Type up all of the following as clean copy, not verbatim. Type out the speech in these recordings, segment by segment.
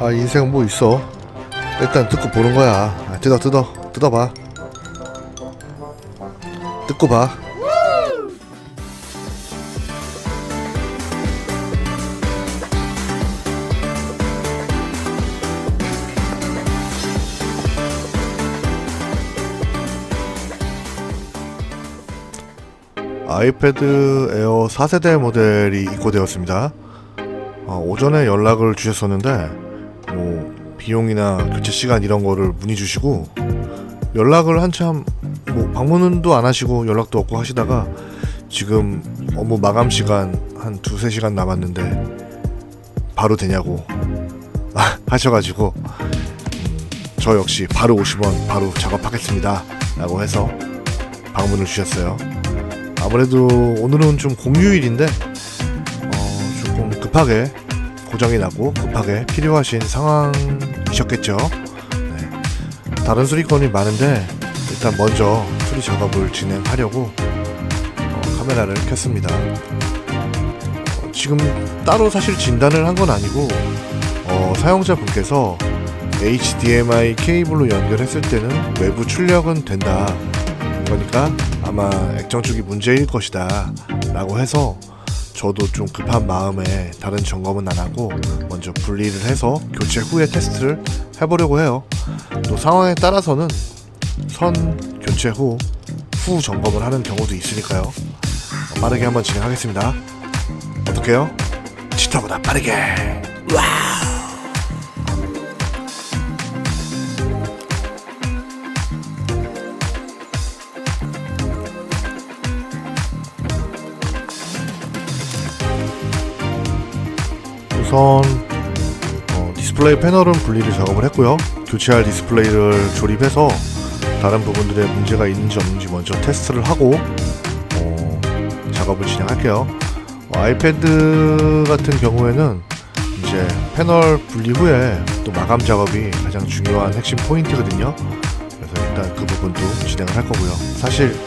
아, 인생 뭐 있어. 일단 뜯고 보는 거야. 아, 뜯어봐. 뜯고 봐. 아이패드 에어 4세대 모델이 입고되었습니다. 오전에 연락을 주셨었는데 뭐 비용이나 교체 시간 이런 거를 문의 주시고 연락을 한참 뭐 방문도 안 하시고 연락도 없고 하시다가 지금 업무 마감 시간 한 2-3시간 남았는데 바로 되냐고 하셔가지고 저 역시 바로 오시면 바로 작업하겠습니다 라고 해서 방문을 주셨어요. 아무래도 오늘은 좀 공휴일인데 조금 급하게 고장이 나고 급하게 필요하신 상황이셨겠죠. 네. 다른 수리건이 많은데 일단 먼저 수리 작업을 진행하려고 카메라를 켰습니다. 지금 따로 사실 진단을 한 건 아니고 사용자분께서 HDMI 케이블로 연결했을 때는 외부 출력은 된다. 그러니까 아마 액정축이 문제일 것이다 라고 해서 저도 좀 급한 마음에 다른 점검은 안 하고 먼저 분리를 해서 교체 후에 테스트를 해보려고 해요. 또 상황에 따라서는 선 교체 후 점검을 하는 경우도 있으니까요. 빠르게 한번 진행하겠습니다. 어떡해요? 치타보다 빠르게. 와우. 우선 디스플레이 패널은 분리를 작업을 했고요. 교체할 디스플레이를 조립해서 다른 부분들에 문제가 있는지 없는지 먼저 테스트를 하고 작업을 진행할게요. 아이패드 같은 경우에는 이제 패널 분리 후에 또 마감 작업이 가장 중요한 핵심 포인트거든요. 그래서 일단 그 부분도 진행을 할 거고요. 사실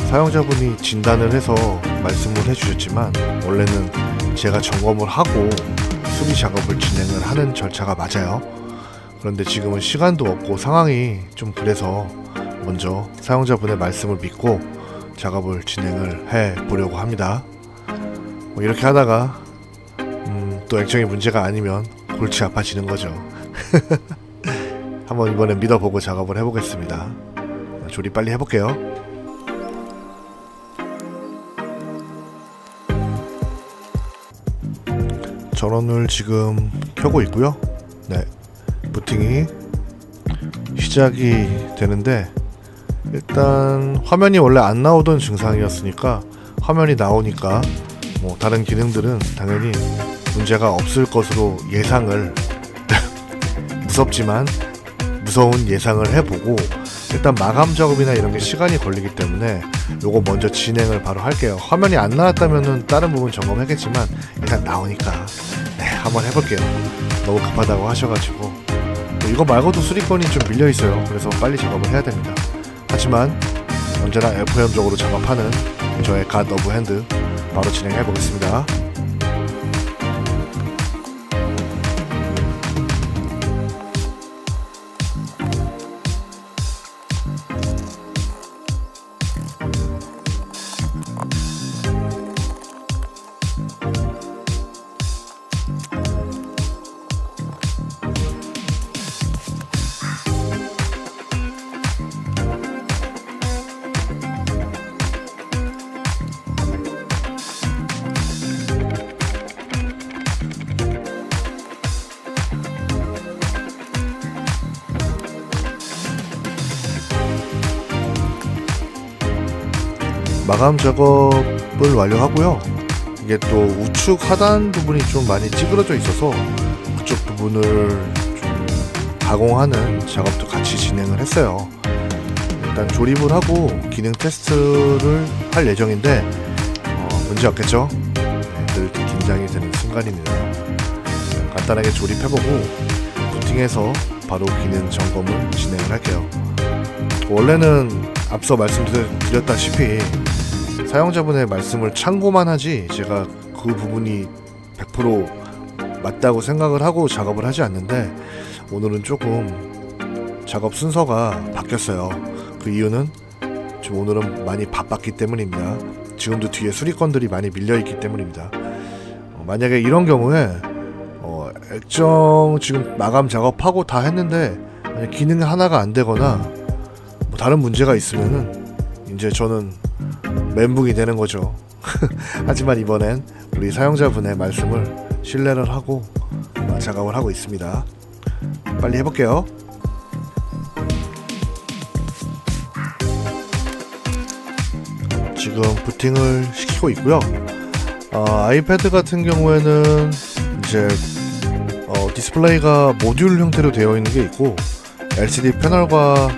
사용자분이 진단을 해서 말씀을 해주셨지만 원래는 제가 점검을 하고 수리 작업을 진행을 하는 절차가 맞아요. 그런데 지금은 시간도 없고 상황이 좀 그래서 먼저 사용자분의 말씀을 믿고 작업을 진행을 해 보려고 합니다. 이렇게 하다가 또 액정이 문제가 아니면 골치 아파지는 거죠. 한번 이번엔 믿어보고 작업을 해보겠습니다. 조립 빨리 해볼게요. 전원을 지금 켜고 있고요. 네, 부팅이 시작이 되는데 일단 화면이 원래 안 나오던 증상이었으니까 화면이 나오니까 뭐 다른 기능들은 당연히 문제가 없을 것으로 예상을 무섭지만 무서운 예상을 해보고 일단 마감 작업이나 이런 게 시간이 걸리기 때문에 요거 먼저 진행을 바로 할게요. 화면이 안 나왔다면은 다른 부분 점검하겠지만 일단 나오니까 네, 한번 해볼게요. 너무 급하다고 하셔가지고 이거 말고도 수리건이 좀 밀려있어요. 그래서 빨리 작업을 해야 됩니다. 하지만 언제나 FM적으로 작업하는 저의 갓 오브 핸드 바로 진행해 보겠습니다. 마감 작업을 완료하고요. 이게 또 우측 하단 부분이 좀 많이 찌그러져 있어서 그쪽 부분을 좀 가공하는 작업도 같이 진행을 했어요. 일단 조립을 하고 기능 테스트를 할 예정인데 문제 없겠죠? 네, 늘 긴장이 되는 순간입니다. 간단하게 조립해보고 부팅해서 바로 기능 점검을 진행을 할게요. 원래는 앞서 말씀드렸다시피 사용자분의 말씀을 참고만 하지 제가 그 부분이 100% 맞다고 생각을 하고 작업을 하지 않는데 오늘은 조금 작업 순서가 바뀌었어요. 그 이유는 지금 오늘은 많이 바빴기 때문입니다. 지금도 뒤에 수리건들이 많이 밀려있기 때문입니다. 만약에 이런 경우에 액정 지금 마감 작업하고 다 했는데 기능 하나가 안 되거나 뭐 다른 문제가 있으면은 이제 저는 멘붕이 되는 거죠. 하지만 이번엔 우리 사용자분의 말씀을 신뢰를 하고 작업을 하고 있습니다. 빨리 해볼게요. 지금 부팅을 시키고 있고요. 아이패드 같은 경우에는 이제 디스플레이가 모듈 형태로 되어 있는 게 있고 LCD 패널과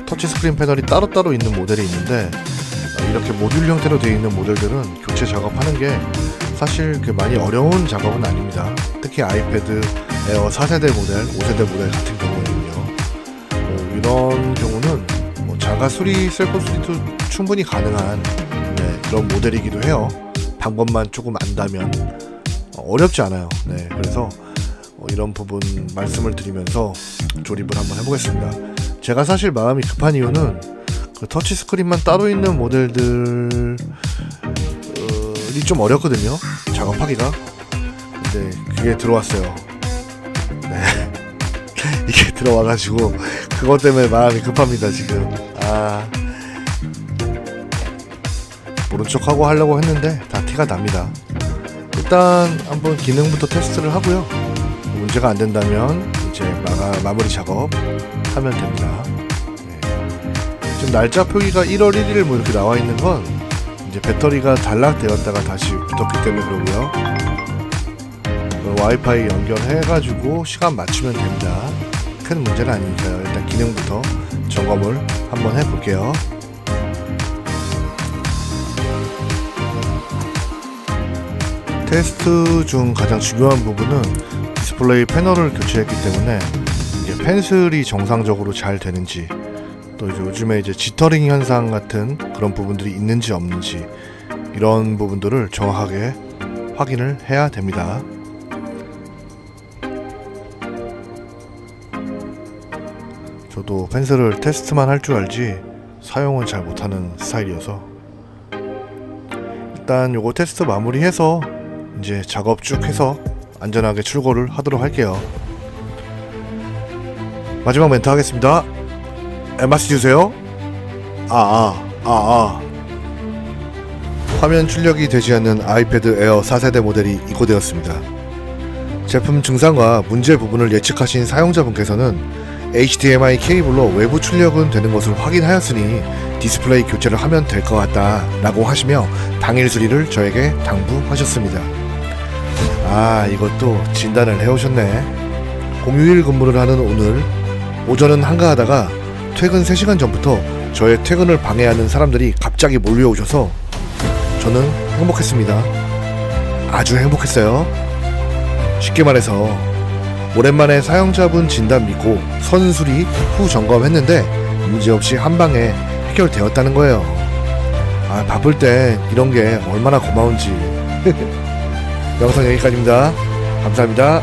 터치스크린 패널이 따로따로 있는 모델이 있는데 이렇게 모듈 형태로 되어 있는 모델들은 교체 작업하는 게 사실 많이 어려운 작업은 아닙니다. 특히 아이패드 에어 4세대 모델, 5세대 모델 같은 경우에는요. 이런 경우는 자가 수리, 셀프 수리도 충분히 가능한 그런 모델이기도 해요. 방법만 조금 안다면 어렵지 않아요. 그래서 이런 부분 말씀을 드리면서 조립을 한번 해보겠습니다. 제가 사실 마음이 급한 이유는 그 터치 스크린만 따로 있는 모델들이 좀 어렵거든요. 작업하기가. 근데 그게 들어왔어요. 이게 들어와가지고 그것 때문에 마음이 급합니다 지금. 모른 척하고 하려고 했는데 다 티가 납니다. 일단 한번 기능부터 테스트를 하고요. 문제가 안 된다면 이제 마무리 작업 하면 됩니다. 지금 날짜 표기가 1월 1일 뭐 이렇게 나와 있는 건 이제 배터리가 단락되었다가 다시 붙었기 때문에 그러고요. 와이파이 연결해가지고 시간 맞추면 됩니다. 큰 문제는 아니니까요. 일단 기능부터 점검을 한번 해볼게요. 테스트 중 가장 중요한 부분은 디스플레이 패널을 교체했기 때문에 이게 펜슬이 정상적으로 잘 되는지, 또 이제 요즘에 이제 지터링 현상 같은 그런 부분들이 있는지 없는지 이런 부분들을 정확하게 확인을 해야 됩니다. 저도 펜슬을 테스트만 할 줄 알지 사용은 잘 못하는 스타일이어서 일단 요거 테스트 마무리해서 이제 작업 쭉 해서 안전하게 출고를 하도록 할게요. 마지막 멘트 하겠습니다. 말씀 주세요. 화면 출력이 되지 않는 아이패드 에어 4세대 모델이 입고되었습니다. 제품 증상과 문제 부분을 예측하신 사용자분께서는 HDMI 케이블로 외부 출력은 되는 것을 확인하였으니 디스플레이 교체를 하면 될 것 같다 라고 하시며 당일 수리를 저에게 당부하셨습니다. 이것도 진단을 해오셨네. 공휴일 근무를 하는 오늘 오전은 한가하다가 퇴근 3시간 전부터 저의 퇴근을 방해하는 사람들이 갑자기 몰려오셔서 저는 행복했습니다. 아주 행복했어요. 쉽게 말해서 오랜만에 사용자분 진단 믿고 선수리 후 점검했는데 문제없이 한방에 해결되었다는 거예요. 바쁠 때 이런 게 얼마나 고마운지. 영상 여기까지입니다. 감사합니다.